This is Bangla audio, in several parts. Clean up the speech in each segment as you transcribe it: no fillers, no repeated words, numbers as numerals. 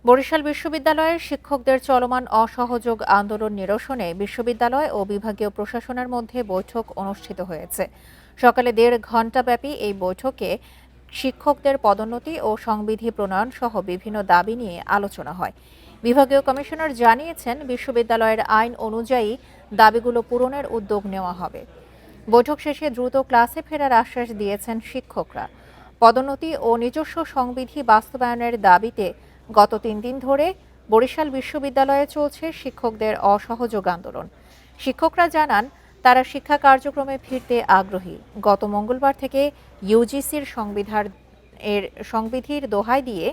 বরিশাল বিশ্ববিদ্যালয়ের শিক্ষকদের চলমান অসহযোগ আন্দোলন নিরসনে বিশ্ববিদ্যালয় ও বিভাগীয় প্রশাসনের মধ্যে বৈঠক অনুষ্ঠিত হয়েছে। সকালে ১.৫ ঘণ্টাব্যাপী এই বৈঠকে শিক্ষকদের পদোন্নতি ও সংবিধি প্রণয়ন সহ বিভিন্ন দাবি নিয়ে আলোচনা হয়। বিভাগীয় কমিশনার জানিয়েছেন, বিশ্ববিদ্যালয়ের আইন অনুযায়ী দাবিগুলো পূরণের উদ্যোগ নেওয়া হবে। বৈঠক শেষে দ্রুত ক্লাসে ফেরার আশ্বাস দিয়েছেন শিক্ষকরা। পদোন্নতি ও নিজস্ব সংবিধি বাস্তবায়নের দাবিতে গত ৩ দিন ধরে বরিশাল বিশ্ববিদ্যালয়ে চলছে শিক্ষকদের অসহযোগ আন্দোলন। শিক্ষকরা জানান, তারা শিক্ষা কার্যক্রমে ফিরতে আগ্রহী। গত মঙ্গলবার থেকে ইউজিসির সংবিধির দোহাই দিয়ে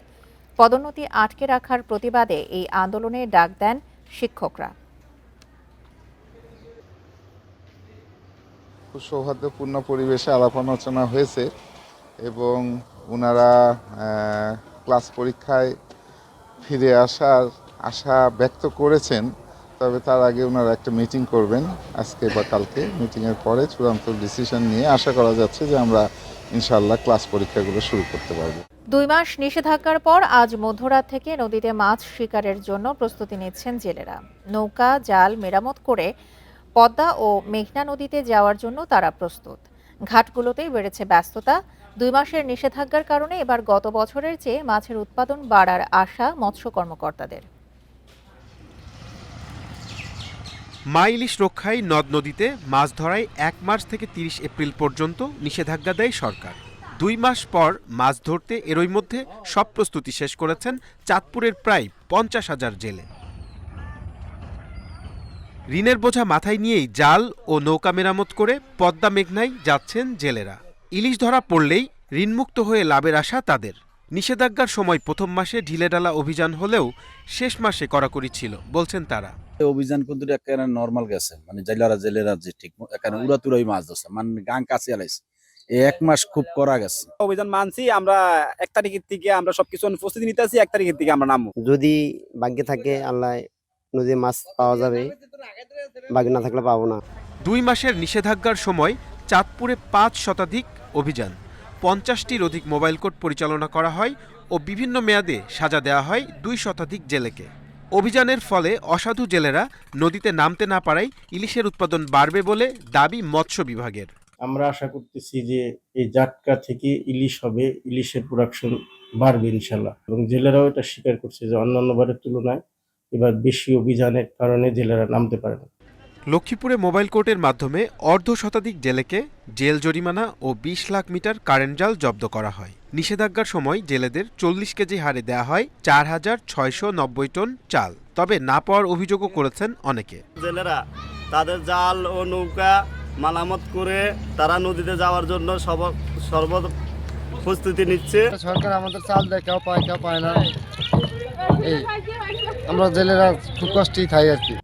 পদোন্নতি আটকে রাখার প্রতিবাদে এই আন্দোলনে ডাক দেন শিক্ষকরা। খুব সৌহার্দ্যপূর্ণ পরিবেশে আলাপ আলোচনা হয়েছে এবং ওনারা ক্লাস পরীক্ষায় ফিরে আসার আশা ব্যক্ত করেছেন। তবে তার আগে ওনারা একটা মিটিং করবেন আজকে বা কালকে। মিটিংয়ের পরে চূড়ান্ত ডিসিশন নিয়ে আশা করা যাচ্ছে যে আমরা ইনশাআল্লাহ ক্লাস পরীক্ষাগুলো শুরু করতে পারব। ২ মাস নিষেধাজ্ঞার পর আজ মধ্যরাত থেকে নদীতে মাছ শিকারের জন্য প্রস্তুতি নিচ্ছেন জেলেরা। নৌকা জাল মেরামত করে পদ্মা ও মেঘনা নদীতে যাওয়ার জন্য তারা প্রস্তুত। ঘাটগুলোতেই বেড়েছে ব্যস্ততা। ২ মাসের নিষেধাজ্ঞার কারণে এবার গত বছরের চেয়ে মাছের উৎপাদন বাড়ার আশা মৎস্য কর্মকর্তাদের। মা ইলিশ রক্ষায় নদ নদীতে মাছ ধরায় ১ মার্চ থেকে ৩০ এপ্রিল পর্যন্ত নিষেধাজ্ঞা দেয় সরকার। ২ মাস পর মাছ ধরতে এরই মধ্যে সব প্রস্তুতি শেষ করেছেন চাঁদপুরের প্রায় ৫০,০০০ জেলে। ঋণের বোঝা মাথায় নিয়েই জাল ও নৌকা মেরামত করে পদ্মা মেঘনায় যাচ্ছেন জেলেরা। ইলিশ ধরা পড়লেই ঋণমুক্ত হয়ে লাভের আশা তাদের। নিষেধাজ্ঞার সময় প্রথম মাসে ঢিলেঢালা অভিযান হলেও শেষ মাসে কড়াকড়ি ছিল বলছেন তারা। অভিযান কিন্তু একেবারে নর্মাল গেছে, মানে জেলেরা যে ঠিক এখানে উড়াতুরাই মাছ ধরছে, মানে গাং কাছে আলাইছে। এই ১ মাস খুব কড়া গেছে। অভিযান মানছি আমরা। ১ তারিখের থেকে আমরা সবকিছু প্রস্তুতি নিতে আছি। ১ তারিখের থেকে আমরা নামবো। যদি ভাগ্যে থাকে আল্লাহ নদীর মাছ পাওয়া যাবে, ভাগ্য না থাকলে পাবো না। ২ মাসের নিষেধাজ্ঞার সময় চাঁদপুরে ৫ শতাধিক অভিযান, ৫০টির অধিক মোবাইল কোর্ট পরিচালনা করা হয় ও বিভিন্ন মেয়াদে সাজা দেওয়া হয় ২ শতাধিক জেলেকে। অভিযানের ফলে অসাধু জেলেরা নদীতে নামতে না পারায় ইলিশের উৎপাদন বাড়বে বলে দাবি মৎস্য বিভাগের। আমরা আশা করতেছি যে এই জাটকা থেকে ইলিশ হবে, ইলিশের প্রোডাকশন বাড়বে ইনশাল্লাহ। এবং জেলেরাও এটা স্বীকার করছে যে অন্যান্য বারের তুলনায় এবার বেশি অভিযানের কারণে জেলেরা নামতে পারে না। লক্ষ্মীপুরে মোবাইল কোর্টের মাধ্যমে অর্ধ শতাধিক জেলেকে জেল জরিমানা ও ২০ লাখ মিটার কারেন্ট জাল জব্দ করা হয়। নিষেধাজ্ঞার সময় জেলেদের ৪০ কেজি হারে দেয়া হয় ৪,৬৯০ টন চাল। তবে না পাওয়ার অভিযোগও করেছেন অনেকে। জেলেরা তাদের জাল ও নৌকা মেরামত করে তারা নদীতে যাওয়ার জন্য সর্ব প্রস্তুতি নিচ্ছে। সরকার আমাদের চাল দেয়, কেউ পায় না। এই আমরা জেলেরা খুব কষ্টেই থাই আর কি।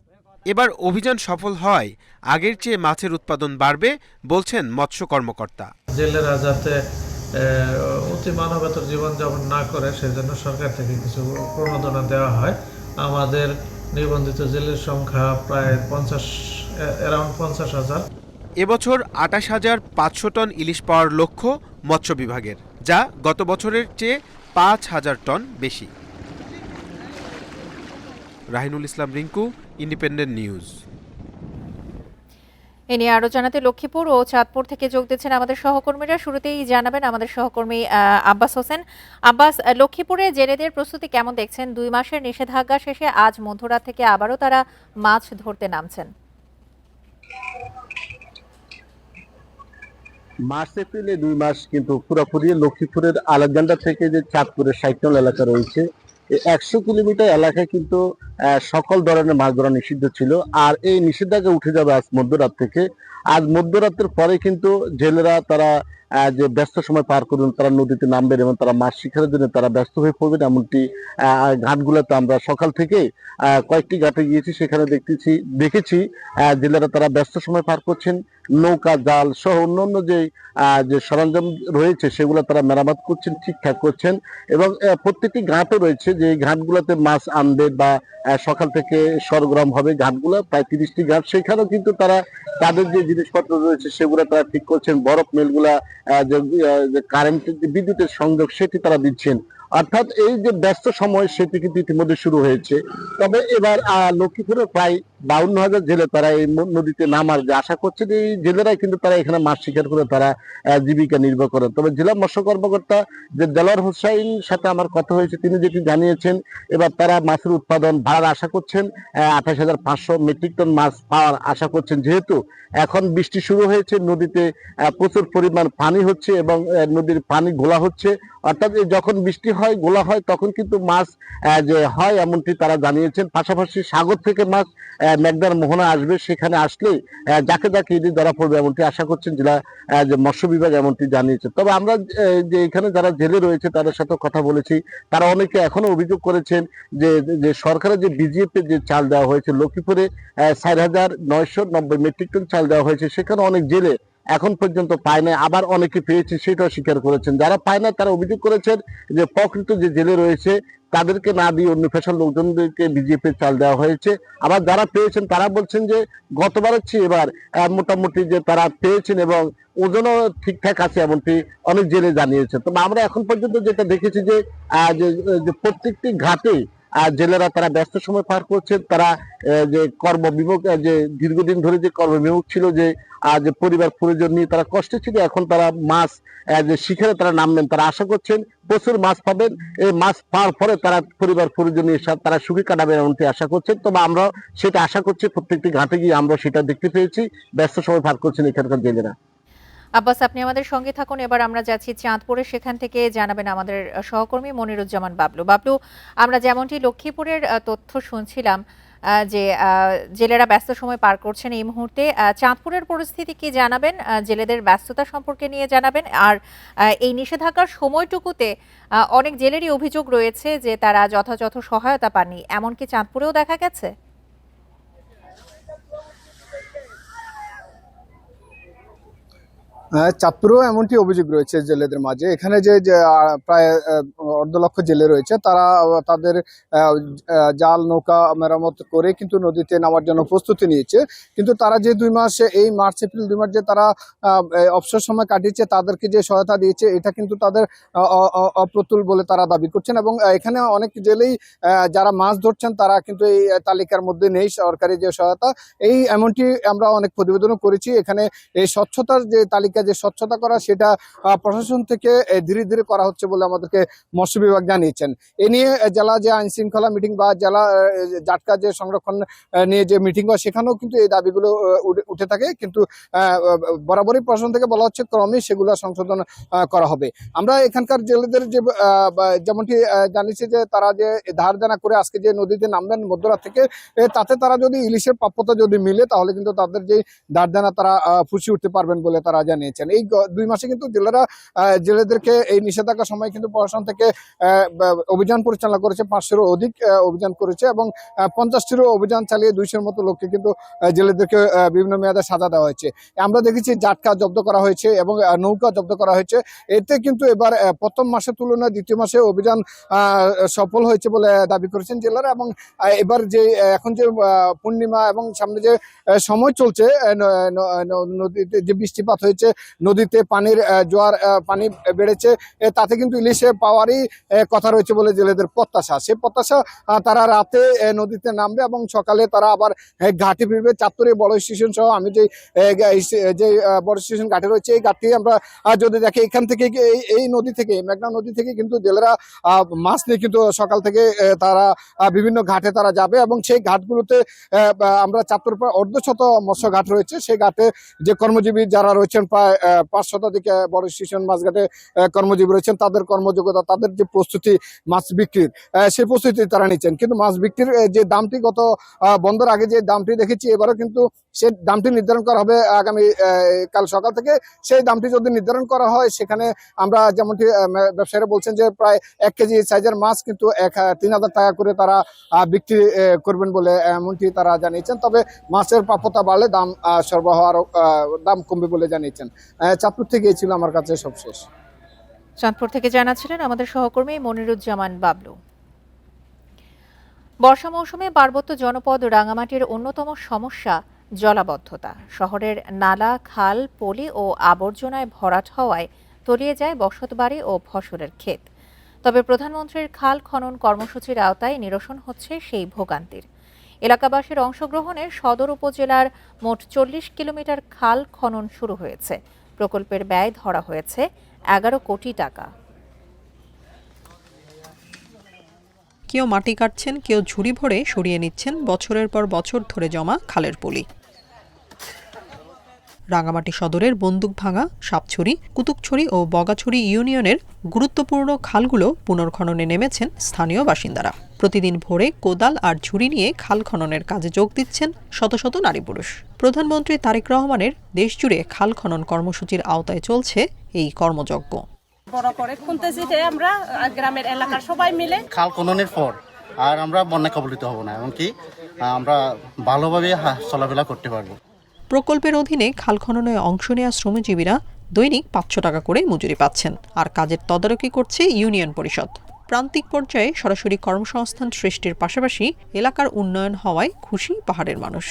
এবার অভিযান সফল হয় আগের চেয়ে মাছের উৎপাদন বাড়বে বলছেন মৎস্য কর্মকর্তা। জেলেরা যাতে অতি মানবেতর জীবনযাপন না করে সেজন্য সরকার থেকে কিছু প্রণোদনা দেওয়া হয়। আমাদের নিবন্ধিত জেলের সংখ্যা প্রায় অ্যারাউন্ড ৫০,০০০। এবছর ২৮,৫০০ টন ইলিশ পাওয়ার লক্ষ্য মৎস্য বিভাগের, যা গত বছরের চেয়ে ৫,০০০ টন বেশি। রাহিনুল ইসলাম রিঙ্কু, ইন্ডিপেন্ডেন্ট নিউজ। এ নিয়ে আরো জানাতে লক্ষ্মীপুর ও চাঁদপুর থেকে যোগ দিচ্ছেন আমাদের সহকর্মীরা। শুরুতেই জানাবেন আমাদের সহকর্মী আব্বাস হোসেন। আব্বাস, লক্ষ্মীপুরে জেলেদের প্রস্তুতি কেমন দেখছেন? ২ মাসের নিষেধাজ্ঞা শেষে আজ মধ্যরাত থেকে আবারও তারা মাছ ধরতে নামছেন। মার্চ এপ্রিলে ২ মাস কিন্তু পুরোপুরি লক্ষ্মীপুরের আলেকজান্ডার থেকে যে চাঁদপুরের ৬০ নং এলাকা রয়েছে, ১০০ কিলোমিটার এলাকায় কিন্তু সকল ধরনের মাছ ধরা নিষিদ্ধ ছিল। আর এই নিষেধাজ্ঞা উঠে যাবে আজ মধ্যরাত থেকে। আজ মধ্যরাতের পরে কিন্তু জেলেরা তারা যে ব্যস্ত সময় পার করবেন, তারা নদীতে নামবেন এবং তারা মাছ শিকারের জন্য তারা ব্যস্ত হয়ে পড়বেন। এমনটি ঘাটগুলোতে আমরা সকাল থেকে কয়েকটি ঘাটে গিয়েছি, সেখানে দেখেছি জেলেরা তারা ব্যস্ত সময় পার করছেন। নৌকা জাল সহ অন্যান্য যে সরঞ্জাম রয়েছে সেগুলো তারা মেরামত করছেন, ঠিকঠাক করছেন। এবং প্রত্যেকটি ঘাটও রয়েছে যে ঘাটগুলোতে মাছ আনবে বা সকাল থেকে সরগরম হবে। ঘাটগুলো প্রায় ৩০টি ঘাট, সেখানেও কিন্তু তারা তাদের যে জিনিসপত্র রয়েছে সেগুলো তারা ঠিক করছেন। বরফ মিলগুলা যে কারেন্টের যে বিদ্যুতের সংযোগ সেটি তারা দিচ্ছেন। অর্থাৎ এই যে ব্যস্ত সময় সেটি কিন্তু ইতিমধ্যে শুরু হয়েছে। তবে এবার লক্ষ্মীপুরে প্রায় 52,000 জেলে তারা এই নদীতে নামার যে আশা করছে যে এই জেলেরাই কিন্তু তারা এখানে মাছ শিকার করে তারা জীবিকা নির্বাহ করেন। তবে জেলা মৎস্য কর্মকর্তা যে দেলোয়ার হোসাইন সাথে আমার কথা হয়েছে, তিনি যেটি জানিয়েছেন এবার তারা মাছের উৎপাদন বাড়ার আশা করছেন, 28,500 মেট্রিক টন মাছ পাওয়ার আশা করছেন। যেহেতু এখন বৃষ্টি শুরু হয়েছে, নদীতে প্রচুর পরিমাণ পানি হচ্ছে এবং নদীর পানি ঘোলা হচ্ছে, অর্থাৎ যখন বৃষ্টি হয় গোলা হয় তখন কিন্তু মাছ যে হয় এমনটি তারা জানিয়েছেন। পাশাপাশি সাগর থেকে মাছ মেঘনার মোহনা আসবে, সেখানে আসলে যাকে যাকে ইদি ধরা পড়বে এমনটি আশা করছেন জেলা যে মৎস্য বিভাগ এমনটি জানিয়েছে। তবে আমরা যে এখানে যারা জেলে রয়েছে তাদের সাথে কথা বলেছি, তারা অনেকে এখনো অভিযোগ করেছেন যে যে সরকারের যে বিজিএফের যে চাল দেওয়া হয়েছে লক্ষ্মীপুরে 4,990 মেট্রিক টন চাল দেওয়া হয়েছে, সেখানে অনেক জেলে এখন পর্যন্ত পায় না, আবার অনেকে পেয়েছে সেটাও স্বীকার করেছেন। যারা পায় না তারা অভিযোগ করেছেন যে প্রকৃত যে জেলে রয়েছে তাদেরকে না দিয়ে অন্য পেশার লোকজনদেরকে বিজেপি চাল দেওয়া হয়েছে। আবার যারা পেয়েছেন তারা বলছেন যে গতবারের চেয়ে এবার মোটামুটি যে তারা পেয়েছেন এবং ওজনও ঠিকঠাক আছে এমনটি অনেক জেলে জানিয়েছে। তবে আমরা এখন পর্যন্ত যেটা দেখেছি যে যে প্রত্যেকটি ঘাটে জেলেরা তারা ব্যস্ত সময় পার করছেন। তারা যে কর্মবিমুখ যে দীর্ঘদিন ধরে যে কর্মবিমুখ ছিল, যে যে পরিবার পরিজন নিয়ে তারা কষ্টে ছিল, এখন তারা মাছ যে শিকারে তারা নামবেন, তারা আশা করছেন প্রচুর মাছ পাবেন। এই মাছ পাওয়ার পরে তারা পরিবার পরিজনের সাথে তারা সুখী কাটাবেন এমনটি আশা করছেন। তবে আমরা সেটা আশা করছি, প্রত্যেকটি ঘাটে গিয়ে আমরা সেটা দেখতে পেয়েছি, ব্যস্ত সময় পার করছেন এখানকার জেলেরা। আব্বাস, আপনি আমাদের সঙ্গে থাকুন। এবার আমরা যাচ্ছি চাঁদপুরে, সেখান থেকে জানাবেন আমাদের সহকর্মী মনিরুজ্জামান বাবলু। বাবলু, আমরা যেমনটি লক্ষ্মীপুরের তথ্য শুনছিলাম যে জেলেরা ব্যস্ত সময় পার করছেন, এই মুহূর্তে চাঁদপুরের পরিস্থিতি কি জানাবেন? জেলেদের ব্যস্ততা সম্পর্কে নিয়ে জানাবেন। আর এই নিষেধাজ্ঞার সময়টুকুতে অনেক জেলেরই অভিযোগ রয়েছে যে তারা যথাযথ সহায়তা পাননি, এমনকি চাঁদপুরেও দেখা গেছে। চাঁদপুরেও এমনটি অভিযোগ রয়েছে জেলেদের মাঝে। এখানে যে প্রায় 1.5 লক্ষ জেলে রয়েছে, তারা তাদের জাল নৌকা মেরামত করে কিন্তু নদীতে নামার জন্য প্রস্তুতি নিয়েছে। কিন্তু তারা যে 2 মাস, এই মার্চ এপ্রিল 2 মাস যে তারা অবসর সময় কাটিয়েছে, তাদেরকে যে সহায়তা দিয়েছে এটা কিন্তু তাদের অপ্রতুল বলে তারা দাবি করছেন। এবং এখানে অনেক জেলেই যারা মাছ ধরছেন তারা কিন্তু এই তালিকার মধ্যে নেই, সরকারি যে সহায়তা এই এমনটি আমরা অনেক প্রতিবেদনও করেছি। এখানে এই স্বচ্ছতার যে তালিকা, যে স্বচ্ছতা করা, সেটা প্রশাসন থেকে ধীরে ধীরে করা হচ্ছে বলে আমাদেরকে মৎস্য বিভাগ জানিয়েছেন। এ নিয়ে জেলা যে আইন শৃঙ্খলা মিটিং বা জেলা জাটকা যে সংরক্ষণ নিয়ে যে মিটিং হয়, সেখানেও কিন্তু এই দাবিগুলো উঠে থাকে। কিন্তু বরাবরই প্রশাসন থেকে বলা হচ্ছে ক্রমে সেগুলো সংশোধন করা হবে। আমরা এখানকার জেলেদের যে যেমনটি জানিয়েছি যে তারা যে ধার দেনা করে আজকে যে নদীতে নামবেন মধ্যরাত থেকে, তাতে তারা যদি ইলিশের প্রাপ্যতা যদি মিলে তাহলে কিন্তু তাদের যে ধার দেনা তারা ফুসিয়ে উঠতে পারবেন বলে তারা জানিয়েছেন। এই 2 মাসে কিন্তু জেলেদেরকে এই নিষেধাজ্ঞার সময় কিন্তু প্রশাসন থেকে অভিযান পরিচালনা করেছে, 500-এরও অধিক অভিযান করেছে এবং 50-টিরও অভিযান চালিয়ে 200-এর মতো লোককে কিন্তু জেলেদেরকে বিভিন্ন মেয়াদে সাজা দেওয়া হয়েছে। আমরা দেখেছি জাটকা জব্দ করা হয়েছে এবং নৌকা জব্দ করা হয়েছে। এতে কিন্তু এবার প্রথম মাসের তুলনায় দ্বিতীয় মাসে অভিযান সফল হয়েছে বলে দাবি করেছেন জেলারা। এবং এবার যে এখন যে পূর্ণিমা এবং সামনে যে সময় চলছে, নদীতে যে বৃষ্টিপাত হয়েছে, নদীতে পানির জোয়ার, পানি বেড়েছে, তাতে কিন্তু ইলিশে পাওয়ারই কথা রয়েছে বলে জেলেদের প্রত্যাশা। সেই প্রত্যাশা তারা রাতে নদীতে নামবে এবং সকালে তারা আবার ঘাটে ফিরবে। চাঁদপুরে বড় স্টেশন সহ আমি যে বড় স্টেশন ঘাটে রয়েছে, এই ঘাটটি আমরা যদি দেখি, এখান থেকে এই নদী থেকে, মেঘনা নদী থেকে কিন্তু জেলেরা মাছ নিয়ে কিন্তু সকাল থেকে তারা বিভিন্ন ঘাটে তারা যাবে এবং সেই ঘাটগুলোতে আমরা চাঁদপুর প্রায় 1/2 মৎস্য ঘাট রয়েছে। সেই ঘাটে যে কর্মজীবী যারা রয়েছেন, প্রায় 500 দিকে বড় স্টেশন মাছঘাটে কর্মজীবী রয়েছেন, তাদের কর্মযোগ্যতা, তাদের যে প্রস্তুতি মাছ বিক্রির, সেই প্রস্তুতি তারা নিচ্ছেন। কিন্তু মাছ বিক্রির যে দামটি গত বন্ধের আগে যে দামটি দেখেছি, এবারও কিন্তু সেই দামটি নির্ধারণ করা হবে আগামী কাল সকাল থেকে। সেই দামটি যদি নির্ধারণ করা হয়, সেখানে আমরা যেমনটি ব্যবসায়ীরা বলছেন যে প্রায় 1 কেজি সাইজের মাছ কিন্তু 3,000 টাকা করে তারা বিক্রি করবেন বলে এমনটি তারা জানিয়েছেন। তবে মাছের প্রাপ্যতা বাড়লে দাম সরবরাহ আরো দাম কমবে বলে জানিয়েছেন। চাঁদপুর থেকে ছিল আমার কাছে সবশেষ। চাঁদপুর থেকে জানাচ্ছিলেন আমাদের সহকর্মী মনিরুজ্জামান বাবলু। বর্ষা মৌসুমে পার্বত্য জনপদ রাঙামাটির অন্যতম সমস্যা জলাবদ্ধতা। শহরের নালা, খাল, পলি ও আবর্জনায় ভরাট হওয়ায় তলিয়ে যায় বসতবাড়ি ও ফসলের ক্ষেত। তবে প্রধানমন্ত্রীর খাল খনন কর্মসূচির আওতায় নিরসন হচ্ছে সেই ভোগান্তির। এলাকাবাসীর অংশগ্রহণে সদর উপজেলার মোট 40 কিলোমিটার খাল খনন শুরু হয়েছে। প্রকল্পের ব্যয় ধরা হয়েছে 11 কোটি টাকা। কেউ মাটি কাটছেন, কেউ ঝুড়ি ভরে সরিয়ে নিচ্ছেন বছরের পর বছর ধরে জমা খালের পলি। রাঙামাটি সদরের বন্দুকভাঙা, সাপছড়ি, কুতুকছড়ি ও বগাছড়ি ইউনিয়নের গুরুত্বপূর্ণ খালগুলো পুনর্খননে নেমেছেন স্থানীয় বাসিন্দারা। প্রতিদিন ভোরে কোদাল আর ঝুড়ি নিয়ে খাল খননের কাজে যোগ দিচ্ছেন শত শত নারী পুরুষ। প্রধানমন্ত্রী তারেক রহমানের দেশজুড়ে খাল খনন কর্মসূচির আওতায় চলছে এই কর্মযজ্ঞ। বড় করে খুনতেছি যে আমরা গ্রামের এলাকার সবাই মিলে খাল খননের পর আর আমরা বন্যা কবলিত হব না, এমনকি আমরা ভালোভাবে চলাফেরা করতে পারবো। প্রকল্পের অধীনে খাল খননে অংশ নেওয়া শ্রমজীবীরা দৈনিক 500 টাকা করে মজুরি পাচ্ছেন, আর কাজের তদারকি করছে ইউনিয়ন পরিষদ। প্রান্তিক পর্যায়ে সরাসরি কর্মসংস্থান সৃষ্টির পাশাপাশি এলাকার উন্নয়ন হওয়ায় খুশি পাহাড়ের মানুষ।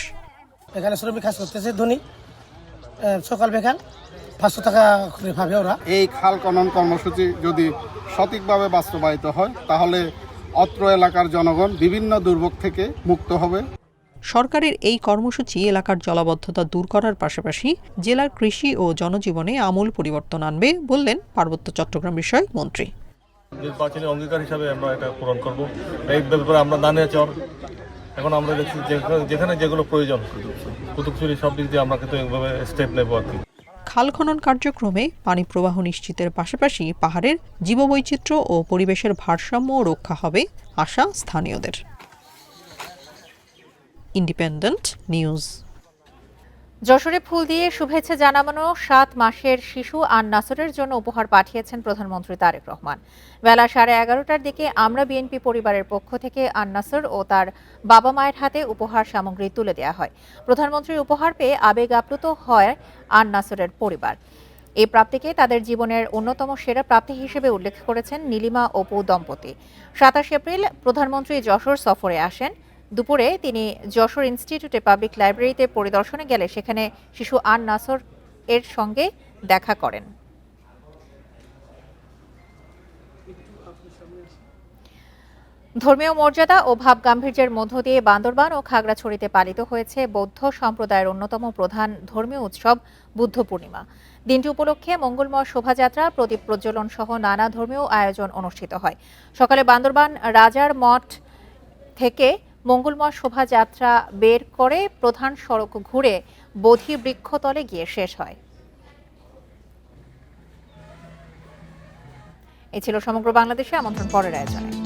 এখানে শ্রমিক কাজ করতেছে দৈনিক সকাল বিকাল 500 টাকা করে পাবে ওরা। এই খাল খনন কর্মসূচি যদি সঠিকভাবে বাস্তবায়িত হয় তাহলে অত্র এলাকার জনগণ বিভিন্ন দুর্ভোগ থেকে মুক্ত হবে। সরকারের এই কর্মসূচি এলাকার জলাবদ্ধতা দূর করার পাশাপাশি জেলার কৃষি ও জনজীবনে আমূল পরিবর্তন আনবে বললেন পার্বত্য চট্টগ্রাম বিষয়ক মন্ত্রী। নির্বাচনী অঙ্গীকার হিসাবে আমরা এটা পূরণ করব। এই ব্যাপারে আমরা দানিয়া চর এখন আমরা দেখছি যেখানে যেগুলো প্রয়োজন কুতুকছড়ি সব দিক দিয়ে আমরা কিন্তু এইভাবে স্টেপ নেব আর কি। খাল খনন কার্যক্রমে পানি প্রবাহ নিশ্চিতের পাশাপাশি পাহাড়ের জীববৈচিত্র্য ও পরিবেশের ভারসাম্য রক্ষা হবে আশা স্থানীয়দের। Independent news. যশোরে ফুল দিয়ে শুভেচ্ছা জানানো 7 মাসের শিশু নাসরের জন্য উপহার পাঠিয়েছেন প্রধানমন্ত্রী তারেক রহমান। বেলা 11:30টার দিকে আমরা বিএনপি পরিবারের পক্ষ থেকে নাসর ও তার বাবা মায়ের হাতে উপহার সামগ্রী তুলে দেওয়া হয়। প্রধানমন্ত্রীর উপহার পেয়ে আবেগ আপ্লুত হয় নাসরের পরিবার। এই প্রাপ্তিকে তাদের জীবনের অন্যতম সেরা প্রাপ্তি হিসেবে উল্লেখ করেছেন নীলিমা অপু দম্পতি। 27 এপ্রিল প্রধানমন্ত্রী যশোর সফরে আসেন। দুপুরে তিনি যশোর ইনস্টিটিউটে পাবলিক লাইব্রেরিতে পরিদর্শনে গেলে সেখানে শিশু নাসর এর সঙ্গে দেখা করেন। ধর্মীয় মর্যাদা ও ভাব গাম্ভীর্যের মধ্য দিয়ে বান্দরবান ও খাগড়াছড়িতে পালিত হয়েছে বৌদ্ধ সম্প্রদায়ের অন্যতম প্রধান ধর্মীয় উৎসব বুদ্ধ পূর্ণিমা। দিনটি উপলক্ষে মঙ্গলময় শোভাযাত্রা, প্রদীপ প্রজ্বলন সহ নানা ধর্মীয় আয়োজন অনুষ্ঠিত হয়। সকালে বান্দরবান রাজার মঠ থেকে মঙ্গলময় শোভাযাত্রা বের করে প্রধান সড়ক ঘুরে বোধি বৃক্ষতলে গিয়ে শেষ হয়। এই ছিল সমগ্র বাংলাদেশে আমন্ত্রণ পরের আয়োজনে।